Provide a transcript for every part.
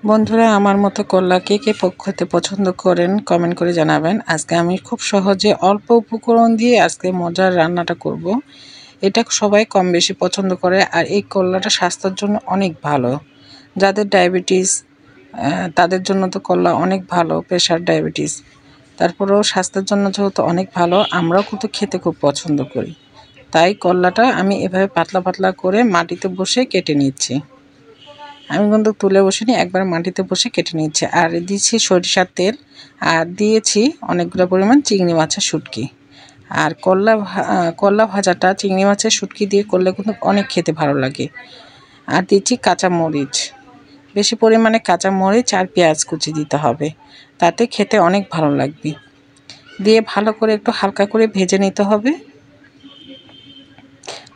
বন্ধুরা আমার মতো করলা কে কে খেতে পছন্দ করেন কমেন্ট করে জানাবেন। আজকে আমি খুব সহজে অল্প উপকরণ দিয়ে আজকে মজার রান্নাটা করব। এটা সবাই কম বেশি পছন্দ করে আর এই করলাটা স্বাস্থ্যের জন্য অনেক ভালো। যাদের ডায়াবেটিস তাদের জন্য তো করলা অনেক ভালো, প্রেশার ডায়াবেটিস। তারপরেও স্বাস্থ্যের জন্য যেহেতু অনেক ভালো, আমরাও কিন্তু খেতে খুব পছন্দ করি। তাই করলাটা আমি এভাবে পাতলা পাতলা করে মাটিতে বসে কেটে নিচ্ছি। আমি কিন্তু তুলে বসিনি, একবার মাটিতে বসে কেটে নিচ্ছি। আর দিয়েছি সরিষার তেল, আর দিয়েছি অনেকগুলো পরিমাণ চিংড়ি মাছের শুটকি। আর করলা ভাজাটা চিংড়ি মাছের শুটকি দিয়ে করলে কিন্তু অনেক খেতে ভালো লাগে। আর দিচ্ছি কাঁচা মরিচ, বেশি পরিমাণে কাঁচা মরিচ আর পেঁয়াজ কুচি দিতে হবে, তাতে খেতে অনেক ভালো লাগবে। দিয়ে ভালো করে একটু হালকা করে ভেজে নিতে হবে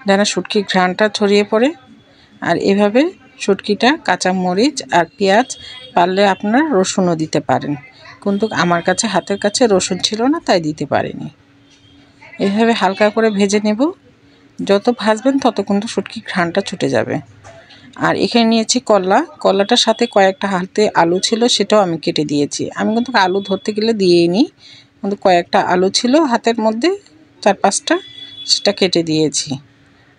যেন শুটকির ঘ্রাণটা ছড়িয়ে পড়ে। আর এভাবে শুটকিটা কাঁচা মরিচ আর পেঁয়াজ, পারলে আপনারা রসুনও দিতে পারেন, কিন্তু আমার কাছে হাতের কাছে রসুন ছিল না তাই দিতে পারিনি। এভাবে হালকা করে ভেজে নেব, যত ভাজবেন তত কিন্তু শুটকির ঘ্রাণটা ছুটে যাবে। আর এখানে নিয়েছি কলাটার সাথে কয়েকটা হাতে আলু ছিল, সেটাও আমি কেটে দিয়েছি। আমি কিন্তু আলু ধরতে গেলে দিয়েই নিই, কিন্তু কয়েকটা আলু ছিল হাতের মধ্যে 4-5টা, সেটা কেটে দিয়েছি।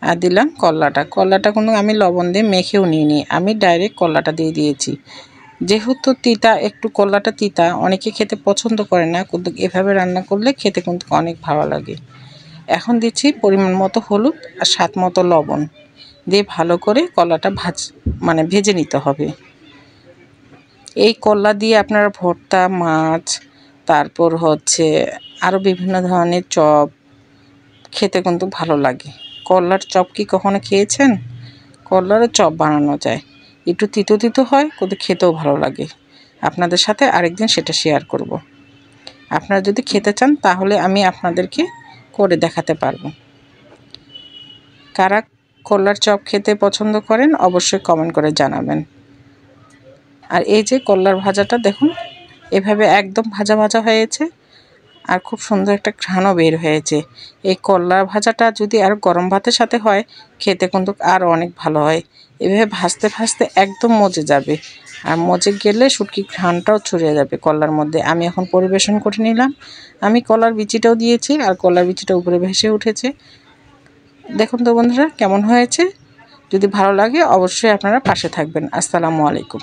আর দিলাম করলাটা কিন্তু আমি লবণ দিয়ে মেখেও নিইনি, আমি ডাইরেক্ট করলাটা দিয়ে দিয়েছি। যেহেতু তিতা, একটু করলাটা তিতা, অনেকে খেতে পছন্দ করে না, কিন্তু এভাবে রান্না করলে খেতে কিন্তু অনেক ভালো লাগে। এখন দিচ্ছি পরিমাণ মতো হলুদ আর স্বাদ মতো লবণ দিয়ে ভালো করে করলাটা ভেজে নিতে হবে। এই করলা দিয়ে আপনারা ভর্তা, মাছ, তারপর আরও বিভিন্ন ধরনের চপ খেতে কিন্তু ভালো লাগে। করলার চপ কি কখনো খেয়েছেন? করলারও চপ বানানো যায়, একটু তিতো তিতো হয়, কিন্তু খেতেও ভালো লাগে। আপনাদের সাথে আরেকদিন সেটা শেয়ার করব। আপনারা যদি খেতে চান তাহলে আমি আপনাদেরকে করে দেখাতে পারবো। কারা করলার চপ খেতে পছন্দ করেন অবশ্যই কমেন্ট করে জানাবেন। আর এই যে করলার ভাজাটা দেখুন, এভাবে একদম ভাজা ভাজা হয়েছে আর খুব সুন্দর একটা ঘ্রাণও বের হয়েছে। এই করলার ভাজাটা যদি আর গরম ভাতের সাথে হয়, খেতে কিন্তু আরও অনেক ভালো হয়। এভাবে ভাজতে ভাজতে একদম মজে যাবে, আর মজে গেলে শুটকির ঘ্রাণটাও ছড়িয়ে যাবে কলার মধ্যে। আমি এখন পরিবেশন করে নিলাম। আমি কলার বিচিটাও দিয়েছি, আর কলার বিচিটা উপরে ভেসে উঠেছে। দেখুন তো বন্ধুরা কেমন হয়েছে। যদি ভালো লাগে অবশ্যই আপনারা পাশে থাকবেন। আসসালামু আলাইকুম।